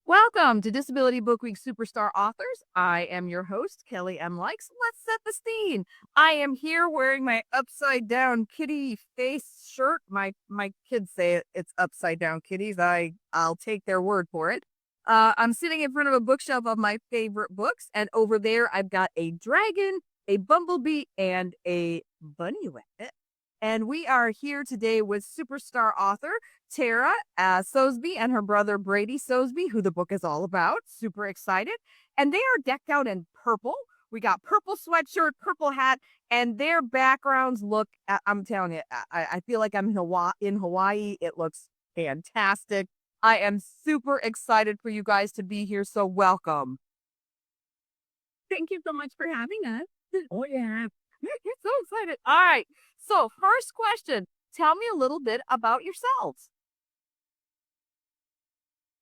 Welcome to Disability Book Week Superstar Authors. I am your host, Kelly M. Likes. Let's set the scene. I am here wearing my upside down kitty face shirt. My kids say it's upside down kitties. I'll take their word for it. I'm sitting in front of a bookshelf of my favorite books, and over there I've got a dragon, a bumblebee, and a bunny rabbit. And we are here today with superstar author Tara Soesbe and her brother Brady Soesbe, who the book is all about. Super excited. And they are decked out in purple. We got purple sweatshirt, purple hat, and their backgrounds look, I'm telling you, I feel like I'm in Hawaii. It looks fantastic. I am super excited for you guys to be here. So welcome. Thank you so much for having us. Oh, yeah. You're so excited. All right. So, first question, tell me a little bit about yourselves.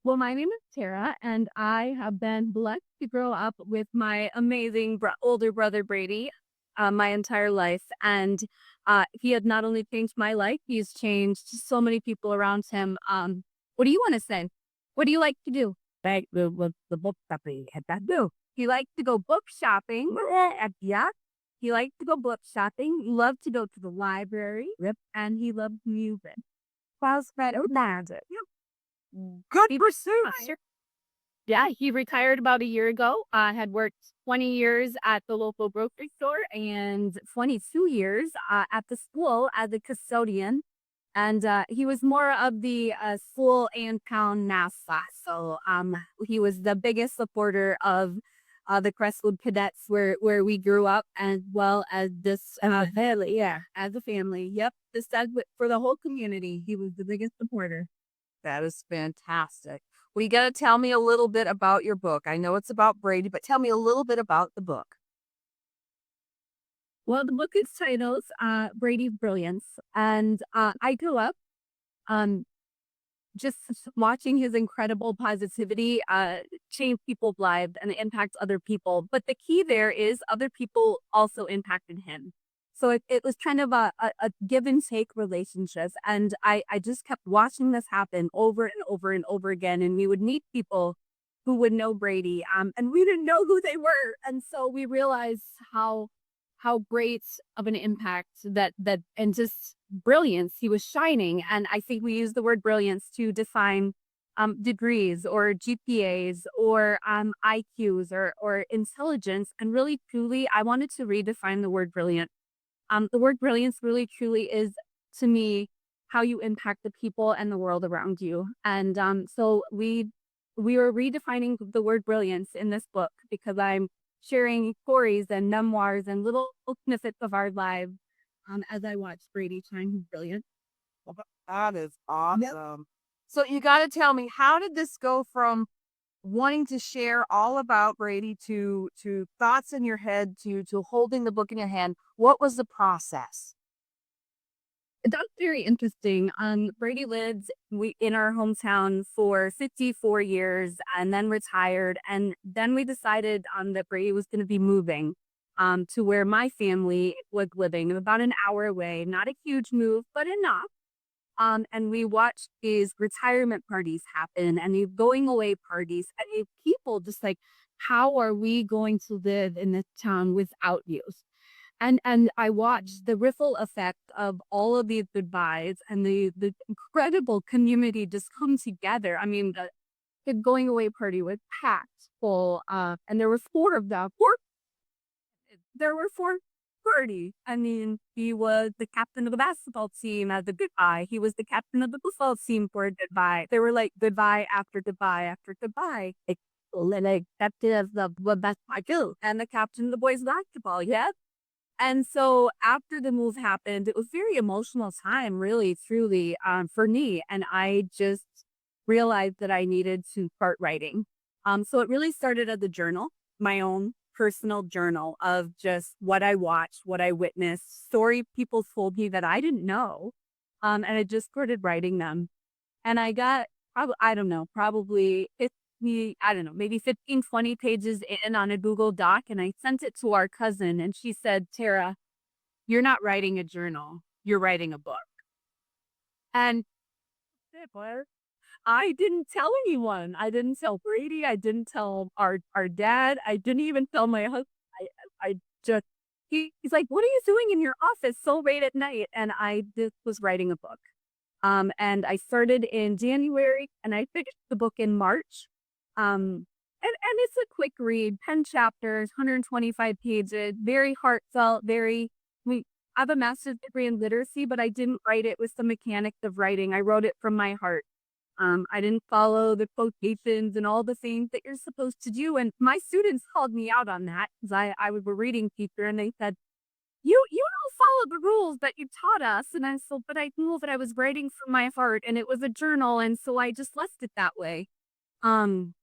Well, my name is Tara, and I have been blessed to grow up with my amazing older brother Brady my entire life. And he had not only changed my life, he's changed so many people around him. What do you want to say? What do you like to do? Like the book that we had that do. He liked to go book shopping. Yeah. He liked to go book shopping. He loved to go to the library. Yep. And he loved music. Was that magic? Good He pursuit. retired. Yeah, he retired about a year ago. Had worked 20 years at the local grocery store and 22 years at the school as a custodian. And he was more of the school and town mascot. So he was the biggest supporter of the Crestwood Cadets where we grew up, as well as this family. Yeah, as a family. Yep. This for the whole community. He was the biggest supporter. That is fantastic. Well, you got to tell me a little bit about your book. I know it's about Brady, but tell me a little bit about the book. Well, the book is titled Brady's Brilliance. And I grew up um, just watching his incredible positivity change people's lives and impact other people. But the key there is other people also impacted him. So it was kind of a give and take relationship. And I just kept watching this happen over and over and over again. And we would meet people who would know Brady, and we didn't know who they were. And so we realized how great of an impact and just brilliance he was shining. And I think we use the word brilliance to define degrees or GPAs or IQs or intelligence. And really, truly, I wanted to redefine the word brilliant. The word brilliance really, truly is to me how you impact the people and the world around you. And so we were redefining the word brilliance in this book because I'm sharing stories and memoirs and little snippets of our lives as I watch Brady shine his brilliance. That is Yep. awesome. So you got to tell me, how did this go from wanting to share all about Brady to thoughts in your head to holding the book in your hand? What was the process? That's very interesting. Brady lived in our hometown for 54 years and then retired. And then we decided that Brady was going to be moving to where my family was living, about an hour away. Not a huge move, but enough. And we watched these retirement parties happen and these going away parties and these people just like, how are we going to live in this town without you? And I watched the ripple effect of all of these goodbyes and the incredible community just come together. I mean, the going away party was packed full, and there were four of them. There were four party. I mean, he was the captain of the basketball team as a goodbye. He was the captain of the football team for a goodbye. They were like goodbye after goodbye after goodbye. Like captain of the basketball too, and the captain of the boys basketball. Yeah. And so after the move happened, it was very emotional time, really, truly, for me. And I just realized that I needed to start writing. So it really started as a journal, my own personal journal of just what I watched, what I witnessed, story people told me that I didn't know. And I just started writing them. And I got probably, I don't know, probably 50, I don't know, maybe 15, 20 pages in on a Google Doc. And I sent it to our cousin and she said, Tara, you're not writing a journal, you're writing a book. And I didn't tell anyone. I didn't tell Brady. I didn't tell our dad. I didn't even tell my husband. I just he's like, "What are you doing in your office so late at night?" And I just was writing a book. And I started in January and I finished the book in March. And it's a quick read, 10 chapters, 125 pages, very heartfelt, I have a master's degree in literacy, but I didn't write it with the mechanics of writing. I wrote it from my heart. I didn't follow the quotations and all the things that you're supposed to do. And my students called me out on that because I was a reading teacher and they said, you don't follow the rules that you taught us. And I said, but I knew that I was writing from my heart and it was a journal. And so I just left it that way. Um,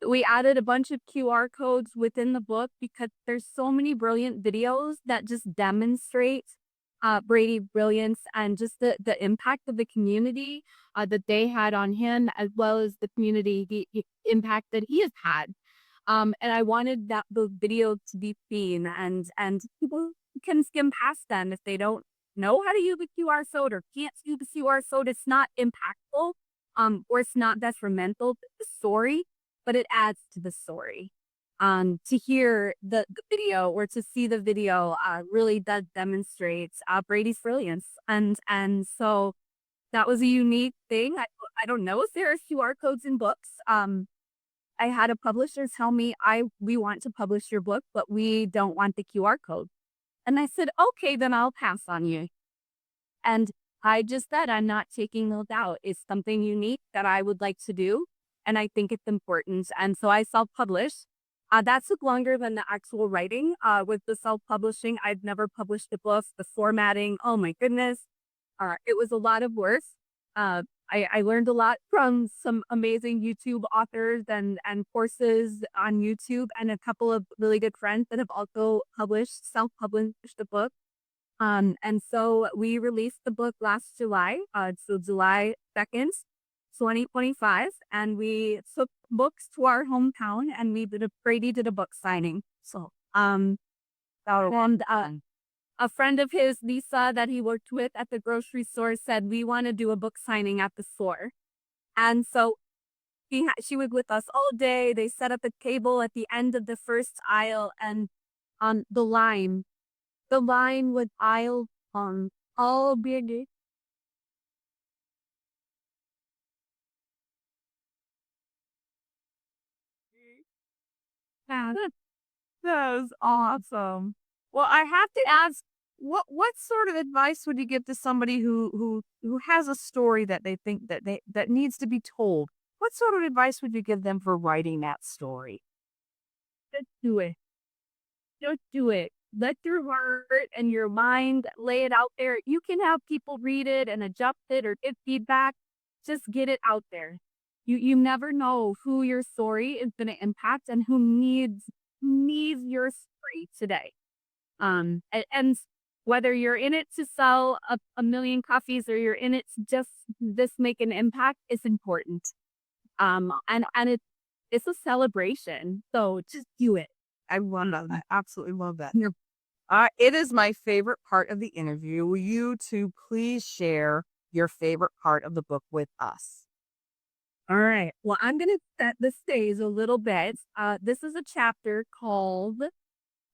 we added a bunch of QR codes within the book because there's so many brilliant videos that just demonstrate Brady Brilliance and just the impact of the community that they had on him, as well as the community impact that he has had. And I wanted that the video to be seen, and people can skim past them if they don't know how to use the QR code or can't use the QR code. It's not impactful, or it's not detrimental to the story, but it adds to the story. To hear the video or to see the video really does demonstrate Brady's brilliance. And so that was a unique thing. I don't know if there are QR codes in books. I had a publisher tell me, we want to publish your book, but we don't want the QR code. And I said, okay, then I'll pass on you. And I just said, I'm not taking those out. It's something unique that I would like to do. And I think it's important. And so I self-published. That took longer than the actual writing. With the self-publishing, I've never published a book. The formatting, oh my goodness. It was a lot of work. I learned a lot from some amazing YouTube authors and courses on YouTube and a couple of really good friends that have also self-published a book. And so we released the book last July, so July 2nd, 2025, and we took books to our hometown and Brady did a book signing. So, and a friend of his, Lisa, that he worked with at the grocery store said, we want to do a book signing at the store. And so she was with us all day. They set up a table at the end of the first aisle and on the line with aisle all big. Yeah, that was awesome. Well, I have to ask, what sort of advice would you give to somebody who has a story that they think that needs to be told? What sort of advice would you give them for writing that story? Just do it. Just do it. Let your heart and your mind lay it out there. You can have people read it and adjust it or give feedback. Just get it out there. You never know who your story is going to impact and who needs your story today. And whether you're in it to sell a million coffees or you're in it to just make an impact is important. And it's a celebration. So just do it. I love that. I absolutely love that. It is my favorite part of the interview. Will you two please share your favorite part of the book with us? All right. Well, I'm going to set the stage a little bit. This is a chapter called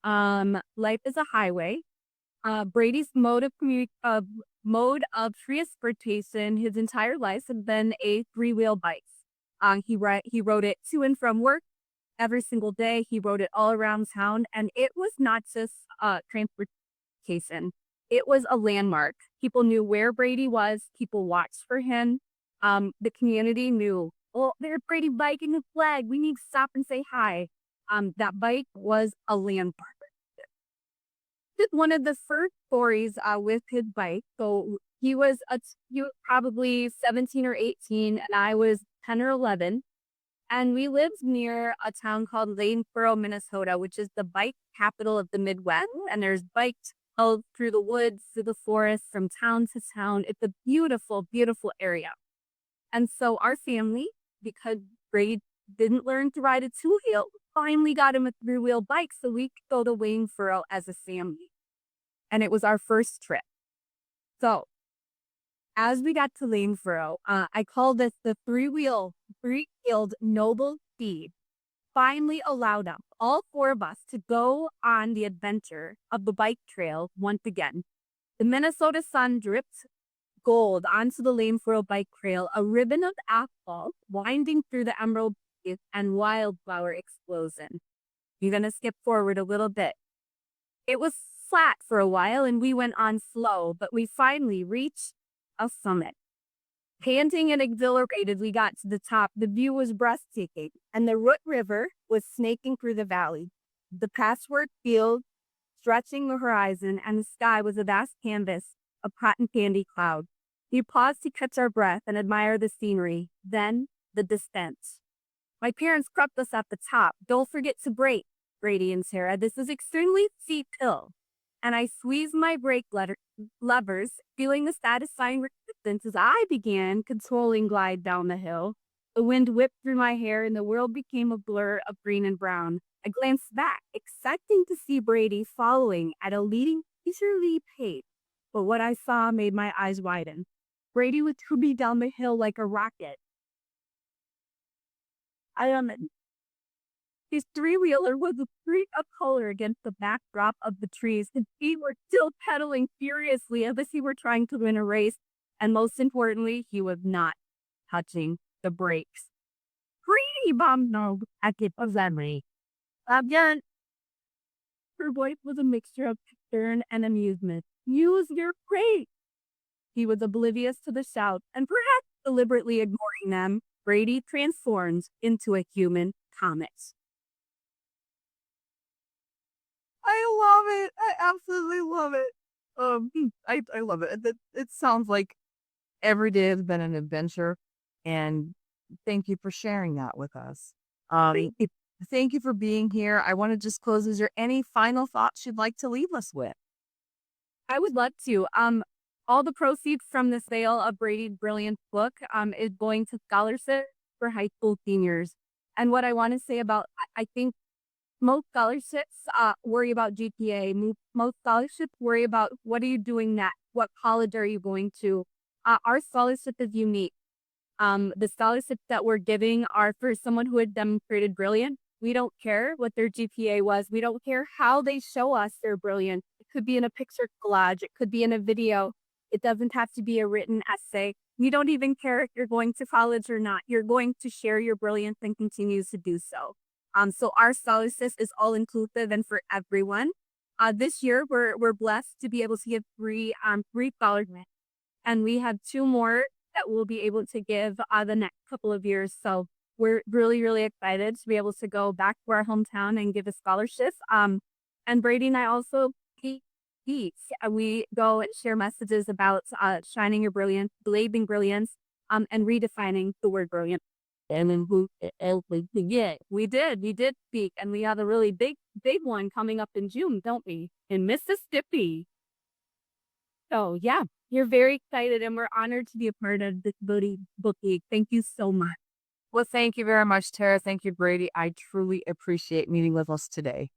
Life is a Highway. Brady's mode of transportation his entire life has been a three-wheel bike. He rode it to and from work every single day. He rode it all around town, and it was not just transportation. It was a landmark. People knew where Brady was. People watched for him. The community knew, oh, there's Brady biking a flag. We need to stop and say hi. That bike was a landmark. Did one of the first stories with his bike. So he was probably 17 or 18, and I was 10 or 11. And we lived near a town called Lanesboro, Minnesota, which is the bike capital of the Midwest. And there's bikes all through the woods, through the forest, from town to town. It's a beautiful, beautiful area. And so our family, because Brady didn't learn to ride a two-wheel, finally got him a three-wheel bike so we could go to Waynesboro as a family. And it was our first trip. So As we got to Lanesboro, I call this the three-wheeled noble steed. Finally allowed up all four of us to go on the adventure of the bike trail once again. The Minnesota sun dripped gold onto the Lanesboro bike trail, a ribbon of asphalt winding through the emerald trees and wildflower explosion. You're going to skip forward a little bit. It was flat for a while and we went on slow, but we finally reached a summit. Panting and exhilarated, we got to the top. The view was breathtaking, and the Root River was snaking through the valley. The patchwork field stretching the horizon, and the sky was a vast canvas of cotton candy cloud. We paused to catch our breath and admire the scenery, then the descent. My parents crept us at the top. Don't forget to brake, Brady and Sarah. This is extremely steep hill. And I squeezed my brake levers, feeling the satisfying resistance as I began controlling glide down the hill. The wind whipped through my hair and the world became a blur of green and brown. I glanced back, expecting to see Brady following at a leading leisurely pace, but what I saw made my eyes widen. Brady was zooming down the hill like a rocket. His three-wheeler was a streak of color against the backdrop of the trees. His feet were still pedaling furiously as if he were trying to win a race. And most importantly, he was not touching the brakes. Pretty bummed at the assembly. Again, her voice was a mixture of concern and amusement. Use your brakes! He was oblivious to the shout, and perhaps deliberately ignoring them, Brady transformed into a human comet. I love it. I absolutely love it. I love it. It sounds like every day has been an adventure, and thank you for sharing that with us. Thank you. Thank you for being here. I want to just close. Is there any final thoughts you'd like to leave us with? I would love to. All the proceeds from the sale of Brady's Brilliance book is going to scholarship for high school seniors. And what I want to say about, I think most scholarships worry about GPA. Most scholarships worry about what are you doing next? What college are you going to? Our scholarship is unique. The scholarships that we're giving are for someone who had demonstrated brilliance. We don't care what their GPA was. We don't care how they show us they're brilliant. It could be in a picture collage. It could be in a video. It doesn't have to be a written essay. We don't even care if you're going to college or not. You're going to share your brilliance and continue to do so. So our scholarship is all inclusive and for everyone. This year we're blessed to be able to give three scholarships, and we have two more that we'll be able to give the next couple of years. So we're really, really excited to be able to go back to our hometown and give a scholarship. And Brady and I also teach. We go and share messages about shining your brilliance, believing brilliance, and redefining the word brilliant. And then we did speak, and we have a really big one coming up in June, don't we? In Mississippi. So yeah, you're very excited, and we're honored to be a part of this book week. Thank you so much. Well, thank you very much, Tara. Thank you, Brady. I truly appreciate meeting with us today.